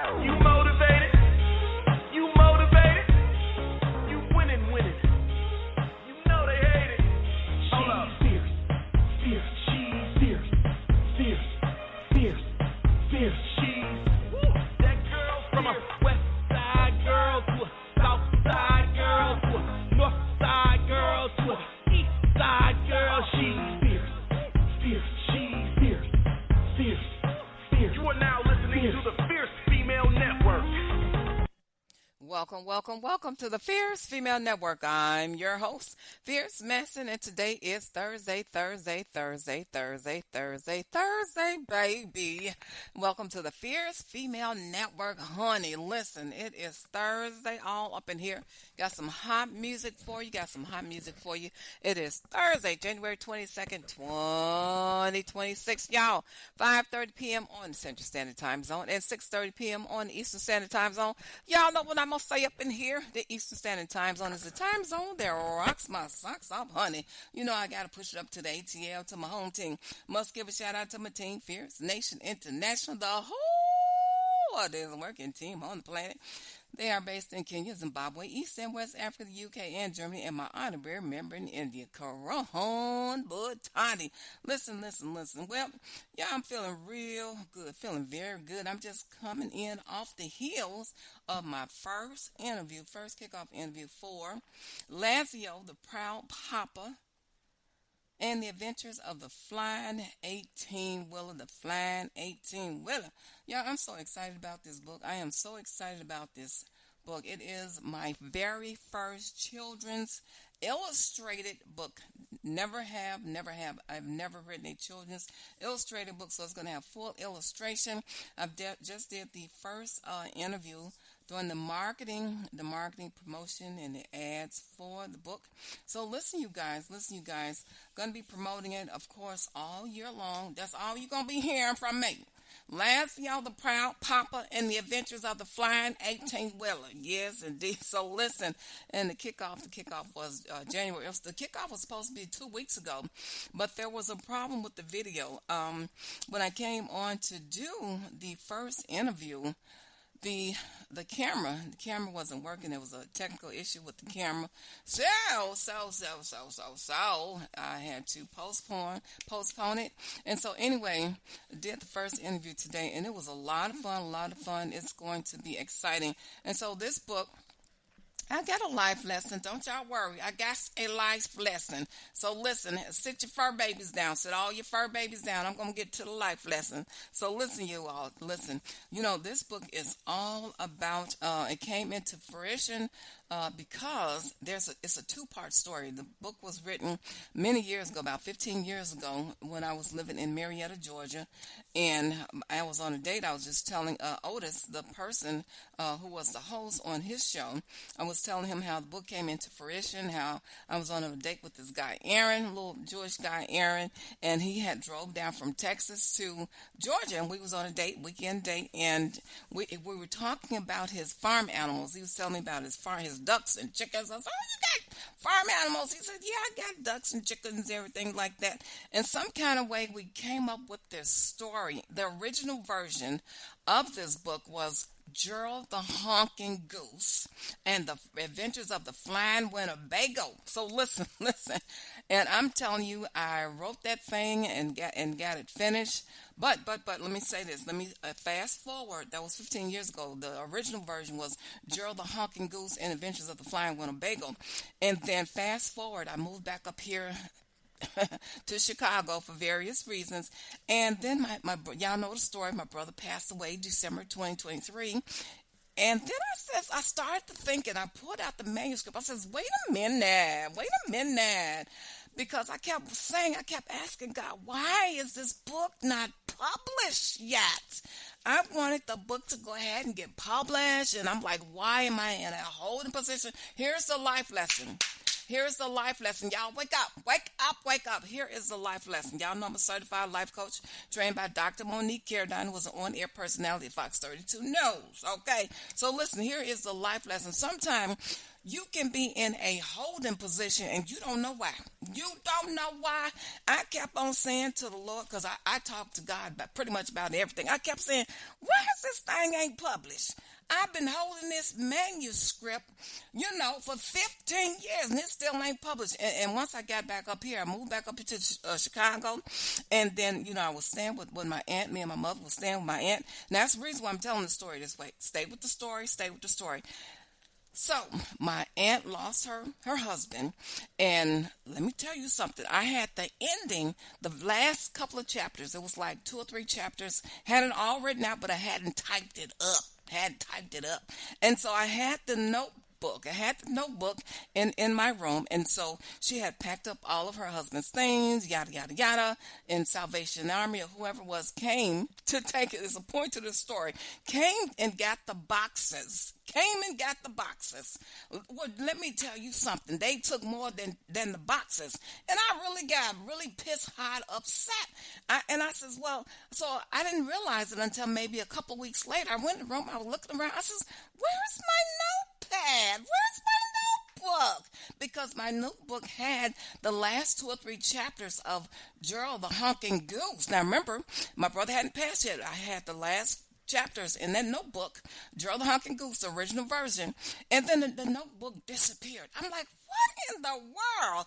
You motivated? You motivated? You winning. You know they hate it. Hold up. Fierce. She's fierce. She's that girl from a west side girl to a south side girl to a north side girl to a east side girl. She's fierce. She's fierce. You are now listening to the Fierce Female Network. Welcome to the Fierce Female Network. I'm your host, Fierce Madison, and today is Thursday, baby. Welcome to the Fierce Female Network, honey. Listen, it is Thursday all up in here. Got some hot music for you. It is Thursday, January 22nd, 2026. Y'all, 5:30 p.m. on the Central Standard Time Zone and 6:30 p.m. on the Eastern Standard Time Zone. Y'all know what I'm going to say up in here. The Eastern Standard Time Zone is the time zone that rocks my socks off, honey. You know I got to push it up to the ATL, to my home team. Must give a shout out to my team, Fierce Nation International, the hardest working team on the planet. They are based in Kenya, Zimbabwe, East and West Africa, the UK, and Germany, and my honorary member in India, Karan Bhutani. Listen. Well, yeah, I'm feeling real good, feeling very good. I'm just coming in off the heels of my first kickoff interview for Lazzio the Proud Papa and the Adventures of the Flying 18-Wheeler. Yeah, I'm so excited about this book. I am so excited about this book. It is my very first children's illustrated book. Never have. I've never written a children's illustrated book, so it's going to have full illustration. I've just did the first interview doing the marketing promotion and the ads for the book. So listen, you guys, going to be promoting it, of course, all year long. That's all you're going to be hearing from me. Lazzio the Proud Papa and the Adventures of the Flying 18-Wheeler. Yes, indeed. So listen, and the kickoff was January. The kickoff was supposed to be 2 weeks ago, but there was a problem with the video. When I came on to do the first interview, the camera wasn't working. There was a technical issue with the camera. So I had to postpone it. And so anyway, I did the first interview today, and it was a lot of fun. It's going to be exciting. And so this book, I got a life lesson. Don't y'all worry. I got a life lesson. So listen, sit your fur babies down. Sit all your fur babies down. I'm going to get to the life lesson. So listen, you all. Listen. You know, this book is all about, it came into fruition because it's a two-part story. The book was written many years ago, about 15 years ago, when I was living in Marietta, Georgia. And I was on a date. I was just telling Otis, the person who was the host on his show, I was telling him how the book came into fruition, how I was on a date with this guy, Aaron, little Jewish guy, Aaron, and he had drove down from Texas to Georgia, and we was on a weekend date, and we were talking about his farm animals. He was telling me about his ducks and chickens. I said, "Oh, you got farm animals?" He said, "Yeah, I got ducks and chickens, everything like that." In some kind of way, we came up with this story. The original version of this book was Gerald the Honking Goose and the Adventures of the Flying Winnebago. So listen. And I'm telling you, I wrote that thing and got it finished. But let me say this. Let me fast forward. That was 15 years ago. The original version was Gerald the Honking Goose and Adventures of the Flying Winnebago. And then fast forward, I moved back up here to Chicago for various reasons. And then my y'all know the story. My brother passed away December 2023. And then I started to think, and I pulled out the manuscript. I says, wait a minute. Because I kept asking God, why is this book not published yet? I wanted the book to go ahead and get published. And I'm like, why am I in a holding position? Here's the life lesson. Y'all wake up. Here is the life lesson. Y'all know I'm a certified life coach trained by Dr. Monique Carradine, who was an on-air personality at Fox 32 News. Okay, so listen, here is the life lesson. Sometimes You can be in a holding position and you don't know why. You don't know why. I kept on saying to the Lord, because I talked to God about pretty much about everything. I kept saying, why is this thing ain't published? I've been holding this manuscript, for 15 years, and it still ain't published. And once I got back up here, I moved back up to Chicago, and then, I was staying with my aunt. Me and my mother was staying with my aunt. And that's the reason why I'm telling the story this way. Stay with the story, stay with the story. So, my aunt lost her husband, and let me tell you something. I had the ending, the last couple of chapters. It was like 2 or 3 chapters. Had it all written out, but I hadn't typed it up. And so I had the notebook. I had the notebook in my room, and so she had packed up all of her husband's things, yada, yada, yada, and Salvation Army or whoever was came to take it as a point to the story, came and got the boxes. Well, let me tell you something. They took more than the boxes. And I really got pissed, hot, upset. And I says, well, so I didn't realize it until maybe a couple of weeks later. I went in the room, I was looking around. I says, where's my notepad? Where's my notebook? Because my notebook had the last 2 or 3 chapters of Gerald the Honking Goose. Now remember, my brother hadn't passed yet. I had the last chapters in that notebook, Gerald the Honking Goose, the original version, and then the notebook disappeared. I'm like, what in the world?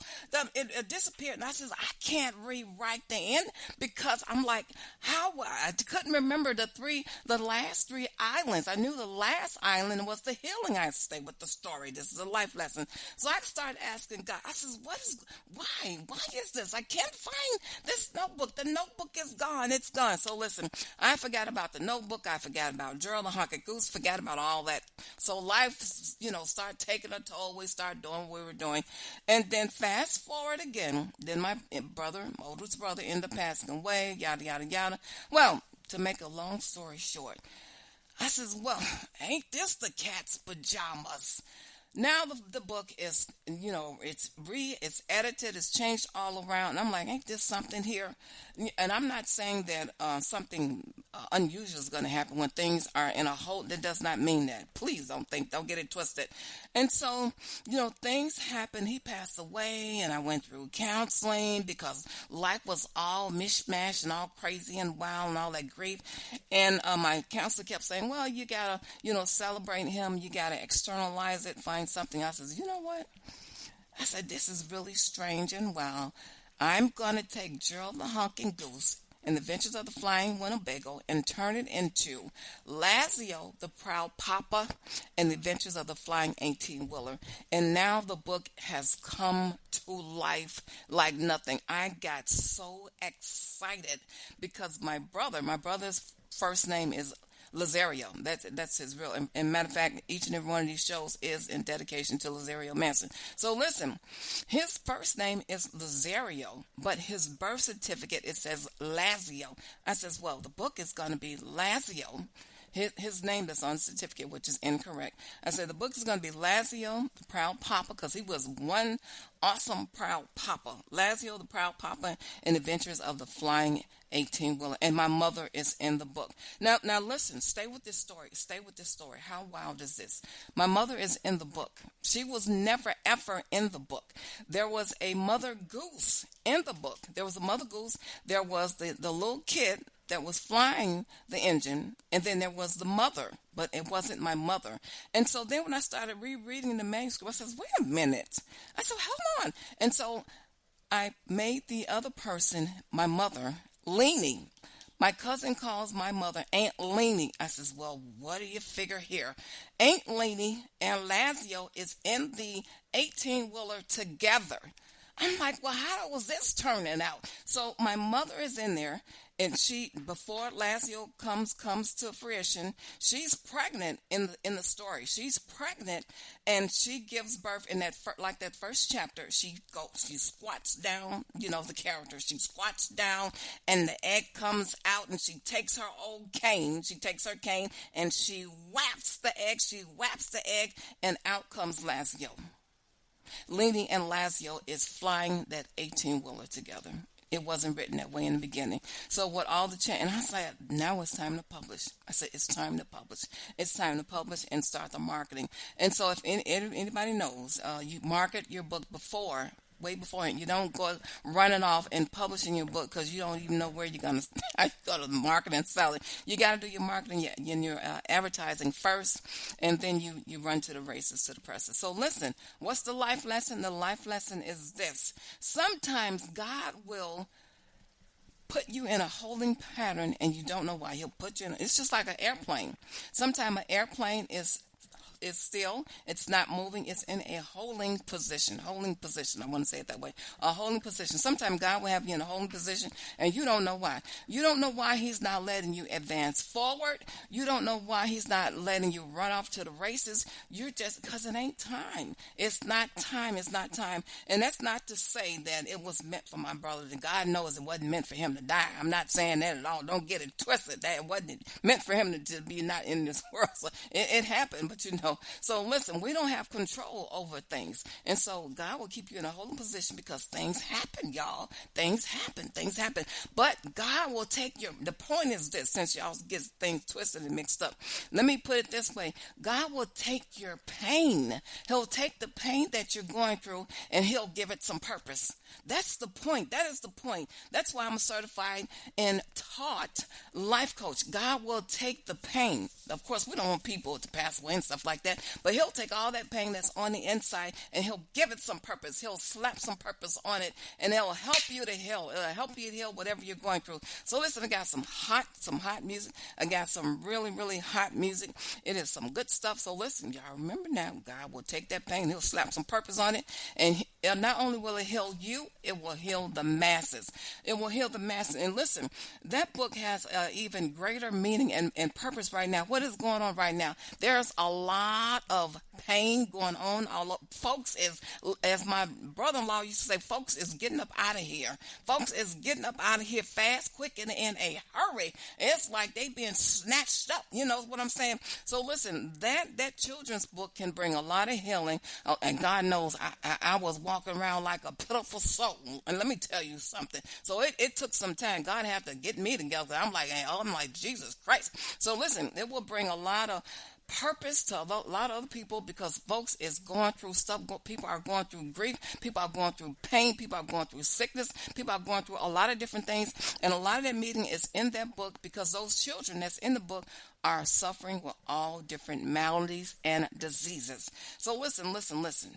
It disappeared, and I says, I can't rewrite the end because I'm like, how? I couldn't remember the last 3 islands. I knew the last island was the healing. I stay with the story. This is a life lesson. So I started asking God. I says, why is this? I can't find this notebook. The notebook is gone. It's gone. So listen, I forgot about the notebook. I forgot about Gerald the Honking Goose. Forgot about all that. So life, started taking a toll. We started doing what we were doing. And then fast forward again, then my oldest brother ended up passing away, yada, yada, yada. Well, to make a long story short, I says, well, ain't this the cat's pajamas? Now the book is, it's edited, it's changed all around. And I'm like, ain't this something here? And I'm not saying that something unusual is going to happen when things are in a hold. That does not mean that. Please don't get it twisted. And so, things happened. He passed away, and I went through counseling because life was all mishmash and all crazy and wild and all that grief. And my counselor kept saying, well, you got to, celebrate him. You got to externalize it, find something. I says, you know what? I said, this is really strange and wild. I'm going to take Gerald the Honking Goose and the Adventures of the Flying Winnebago and turn it into Lazzio the Proud Papa and the Adventures of the Flying 18-Wheeler. And now the book has come to life like nothing. I got so excited because my brother's first name is Lazzio. That's his real. And matter of fact, each and every one of these shows is in dedication to Lazzio Manson. So listen, his first name is Lazzio, but his birth certificate, it says Lazzio. I says, well, the book is going to be Lazzio. His name that's on the certificate, which is incorrect. I said the book is going to be Lazzio the Proud Papa because he was one awesome proud papa. Lazzio the Proud Papa and Adventures of the Flying 18-Wheeler. And my mother is in the book. Now listen, stay with this story. How wild is this? My mother is in the book. She was never, ever in the book. There was a mother goose in the book. There was a mother goose. There was the little kid that was flying the engine, and then there was the mother, but it wasn't my mother. And so then when I started rereading the manuscript, I said, wait a minute. I said, hold on. And so I made the other person, my mother, Leanie. My cousin calls my mother Aunt Leanie. I says, well, what do you figure here? Aunt Leanie and Lazzio is in the 18-wheeler together. I'm like, well, how was this turning out? So my mother is in there, and she, before Lazzio comes to fruition, she's pregnant in the story. She's pregnant, and she gives birth in that first chapter. She squats down. The character. She squats down, and the egg comes out, and she takes her old cane. She takes her cane, and she whaps the egg. And out comes Lazzio. Leanie and Lazzio is flying that 18-wheeler together. It wasn't written that way in the beginning. So what all the change, and I said, now it's time to publish. I said, it's time to publish. It's time to publish and start the marketing. And so if anybody knows, you market your book way beforehand. You don't go running off and publishing your book because you don't even know where you're going to go to market and sell it. You got to do your marketing and your advertising first, and then you run to the races, to the presses. So listen, what's the life lesson? The life lesson is this. Sometimes God will put you in a holding pattern and you don't know why. He'll put you in. It's just like an airplane. Sometimes an airplane is still, it's not moving, it's in a holding position. I want to say it that way. A holding position. Sometimes God will have you in a holding position and you don't know why. You don't know why he's not letting you advance forward. You don't know why he's not letting you run off to the races. You're just, because it ain't time. It's not time. It's not time. And that's not to say that it was meant for my brother. And God knows it wasn't meant for him to die. I'm not saying that at all. Don't get it twisted. That it wasn't meant for him to be not in this world. So it happened, but you know. So listen, we don't have control over things. And so God will keep you in a holding position because things happen, y'all. Things happen. But God will take the point is this, since y'all get things twisted and mixed up. Let me put it this way. God will take your pain. He'll take the pain that you're going through and he'll give it some purpose. That's the point. That is the point. That's why I'm a certified and taught life coach. God will take the pain. Of course, we don't want people to pass away and stuff like that, but he'll take all that pain that's on the inside and he'll give it some purpose. He'll slap some purpose on it and it'll help you to heal. It'll help you to heal whatever you're going through. So listen, I got some hot music. I got some really, really hot music. It is some good stuff. So listen, y'all remember now, God will take that pain. He'll slap some purpose on it. And not only will it heal you, it will heal the masses. It will heal the masses. And listen, that book has even greater meaning and purpose right now. What is going on right now? There's a lot of pain going on. Folks is, as my brother-in-law used to say, folks is getting up out of here. Folks is getting up out of here fast, quick, and in a hurry. It's like they being snatched up. You know what I'm saying? So listen, that children's book can bring a lot of healing. And God knows I was walking around like a pitiful soul. And let me tell you something. So it took some time. God had to get me together. I'm like Jesus Christ. So listen, it will bring a lot of purpose to a lot of other people because folks is going through stuff. People are going through grief. People are going through pain. People are going through sickness. People are going through a lot of different things. And a lot of that meaning is in that book because those children that's in the book are suffering with all different maladies and diseases. So listen.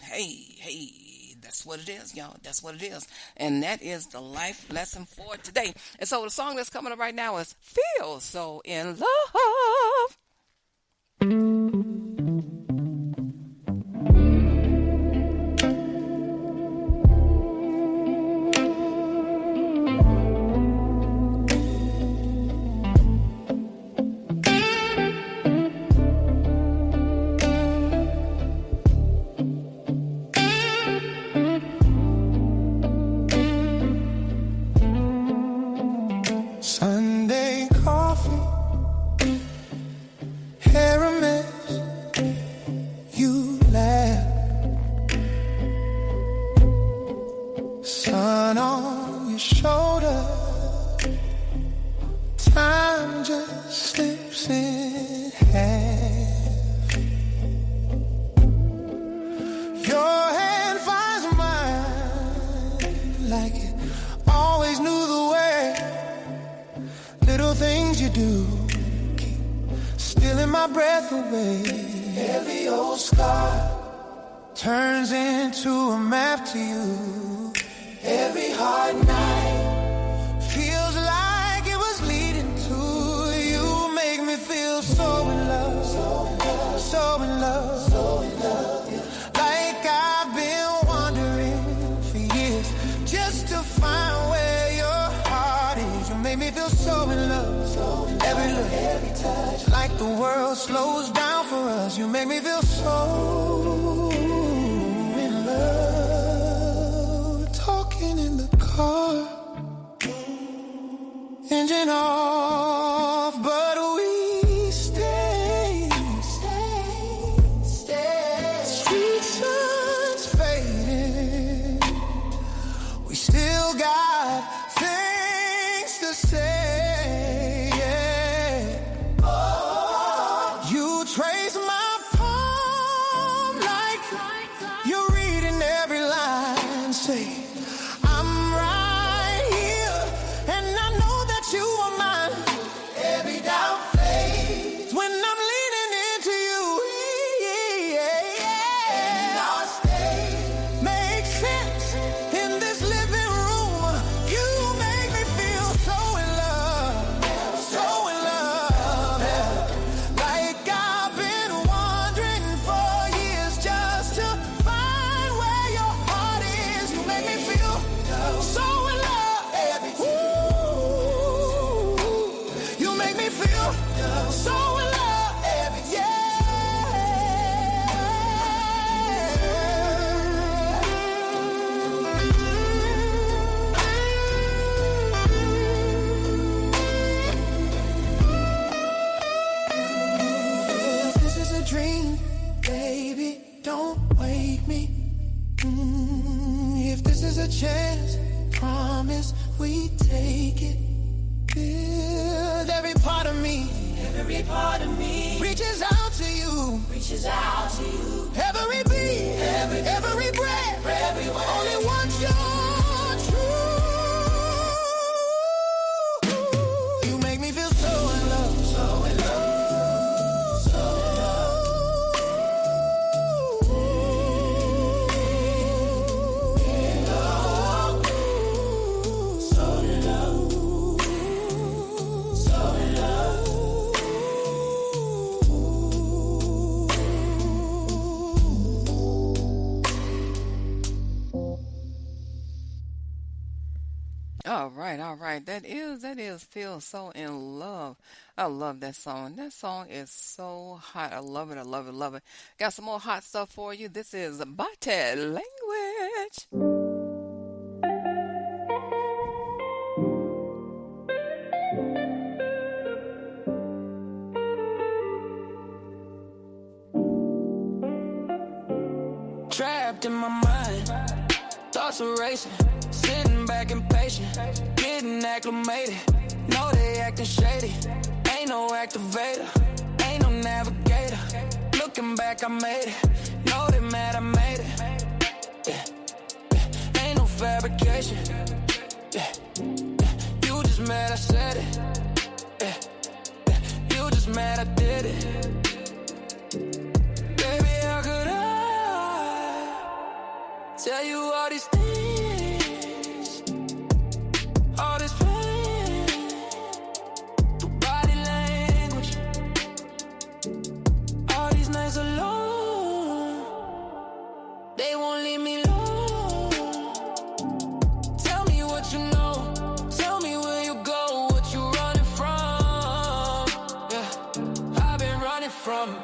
Hey, that's what it is, y'all. That's what it is. And that is the life lesson for today. And so the song that's coming up right now is Feel So in Love. Sunday coffee, hair a mess, you laugh. Sun on your shoulder, time just slips in half. Your hand finds mine like it always knew the way. Little things you do keep stealing my breath away. Every old scar turns into a map to you. Every hard night feels like it was leading to you. Make me feel so in love, so in love, so in love, yeah. Like I've been wandering for years just to find where your heart is. You make me feel so in love, so in love. Every look, every touch, like the world slows down for us. You make me feel so in love. Talking in the car, engine off, but we stay. Street sun's fading, we still got So in love, yeah. If this is a dream, baby, don't wake me. If this is a chance, promise we take it. With every part of me reaches out to you. Every beat, every breath, only wants your truth. You make me feel so in love, so in love. All right. That is Feel So in Love. I love that song. That song is so hot. I love it. I love it. Love it. Got some more hot stuff for you. This is Bate Language. Trapped in my mind, thoughts are racing, sitting back impatient, getting acclimated. Know they acting shady, ain't no activator, ain't no navigator. Looking back, I made it. Know they mad, I made it. Yeah. Ain't no fabrication. Yeah. You just mad, I said it. Yeah. You just mad, I did it. Baby, how could I tell you all these things, all this pain, through body language, all these nights alone, they won't leave me alone. Tell me what you know, tell me where you go, what you running from. Yeah, I've been running from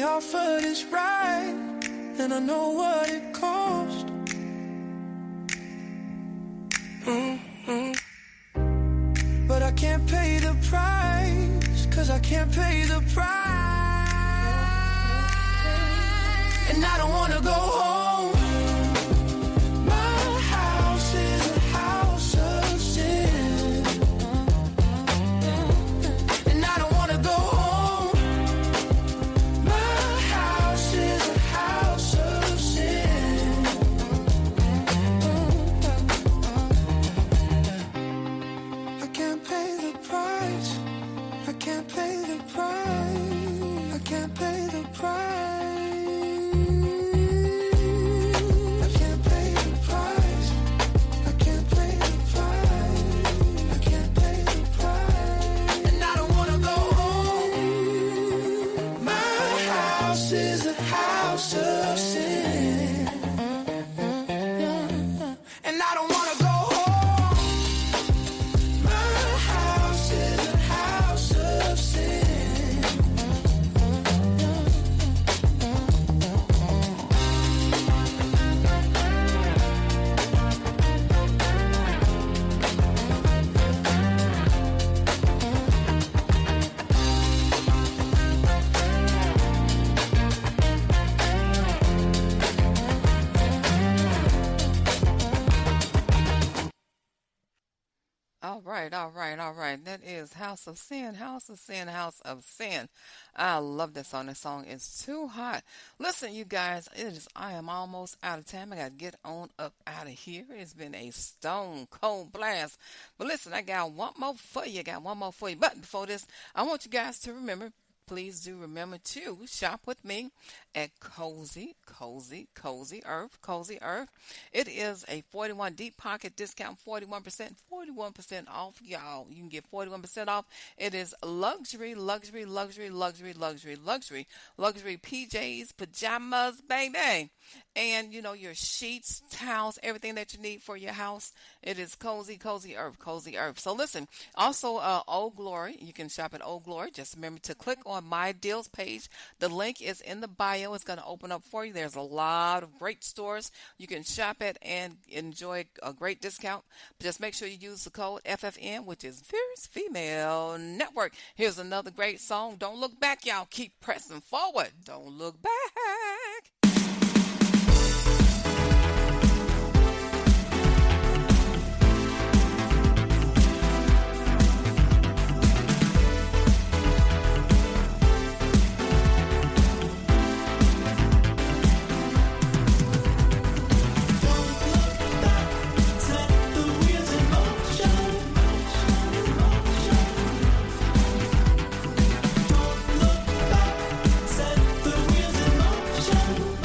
offer this ride, and I know what it cost. But I can't pay the price, 'cause I can't pay the price. And I don't wanna go home. My house is a house of sin, and I don't wanna go home. My house is a house of sin. I can't pay the price. I can't pay the price. I can't pay the price. All right, all right, all right. That is House of Sin, House of Sin, House of Sin. I love this song. This song is too hot. Listen, you guys, I am almost out of time. I got to get on up out of here. It's been a stone cold blast. But listen, I got one more for you. Got one more for you. But before this, I want you guys to remember. Please do remember to shop with me at Cozy Earth. It is a 41 deep pocket discount, 41% off, y'all. You can get 41% off. It is luxury PJs, pajamas, baby. And you know, your sheets, towels, everything that you need for your house. It is Cozy Earth. So listen, also Old Glory. You can shop at Old Glory. Just remember to click on my deals page. The link is in the bio. It's going to open up for you. There's a lot of great stores you can shop at and enjoy a great discount. Just make sure you use the code FFN, which is Fierce Female Network. Here's another great song. Don't look back, y'all. Keep pressing forward. Don't look back. Set the wheels in motion.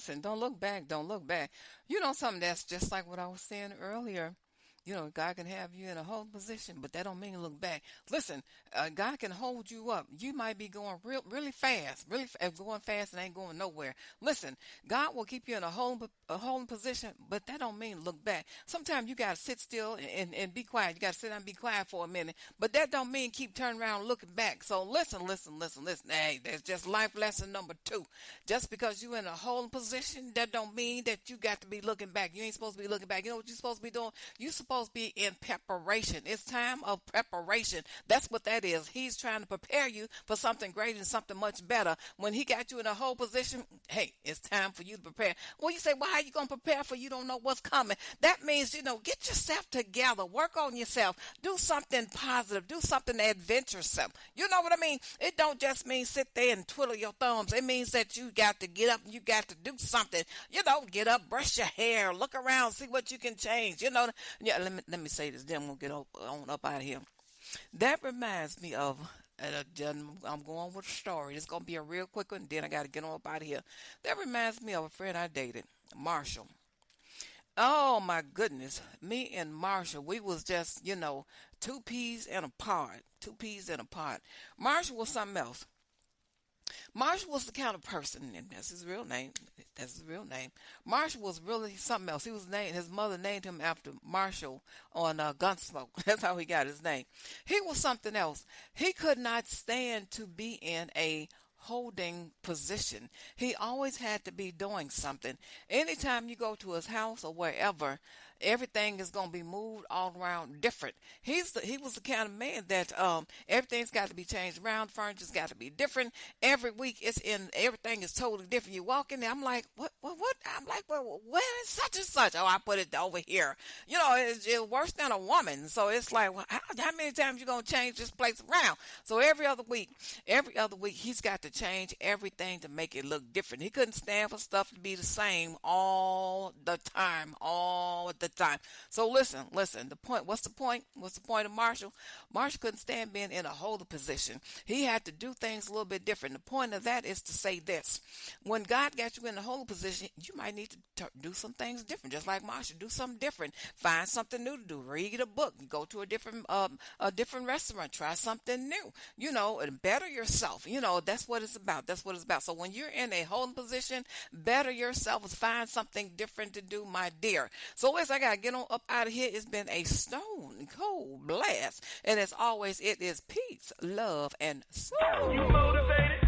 listen, don't look back. Don't look back. You know something that's just like what I was saying earlier. You know, God can have you in a holding position, but that don't mean look back. Listen, God can hold you up. You might be going really fast, going fast and ain't going nowhere. Listen, God will keep you in a holding position, but that don't mean look back. Sometimes you got to sit still and be quiet. You got to sit down and be quiet for a minute, but that don't mean keep turning around looking back. So listen. Hey, that's just life lesson number 2. Just because you in a holding position, that don't mean that you got to be looking back. You ain't supposed to be looking back. You know what you're supposed to be doing? You supposed to be in preparation. It's time of preparation. That's what that is. He's trying to prepare you for something greater and something much better. When he got you in a whole position, hey, it's time for you to prepare. Well, you say, well, how you going to prepare for you don't know what's coming? That means, get yourself together. Work on yourself. Do something positive. Do something adventuresome. You know what I mean? It don't just mean sit there and twiddle your thumbs. It means that you got to get up and you got to do something. Get up, brush your hair, look around, see what you can change. Yeah, let me say this, then we'll get on up out of here. That reminds me of, I'm going with a story. It's going to be a real quick one, then I got to get on up out of here. That reminds me of a friend I dated, Marshall. Oh, my goodness. Me and Marshall, we was just, 2 peas in a pod. 2 peas in a pod. Marshall was something else. Marshall was the kind of person, and that's his real name. Marshall was really something else. His mother named him after Marshall on Gunsmoke. That's how he got his name. He was something else. He could not stand to be in a holding position. He always had to be doing something. Anytime you go to his house or wherever, everything is going to be moved all around different. He was the kind of man that everything's got to be changed around. Furniture's got to be different. Every week everything is totally different. You walk in there, I'm like, what? I'm like, well, where is such and such? Oh, I put it over here. It's worse than a woman. So it's like, well, how many times you going to change this place around? So every other week, he's got to change everything to make it look different. He couldn't stand for stuff to be the same all the time. So listen, the point, what's the point? What's the point of Marshall? Marshall couldn't stand being in a holding position. He had to do things a little bit different. The point of that is to say this. When God got you in a holding position, you might need to do some things different. Just like Marshall, do something different. Find something new to do. Read a book. Go to a different restaurant. Try something new. And better yourself. That's what it's about. So when you're in a holding position, better yourself. Find something different to do, my dear. So listen, I got to get on up out of here. It's been a stone cold blast. And as always, it is peace, love, and soul. You motivated?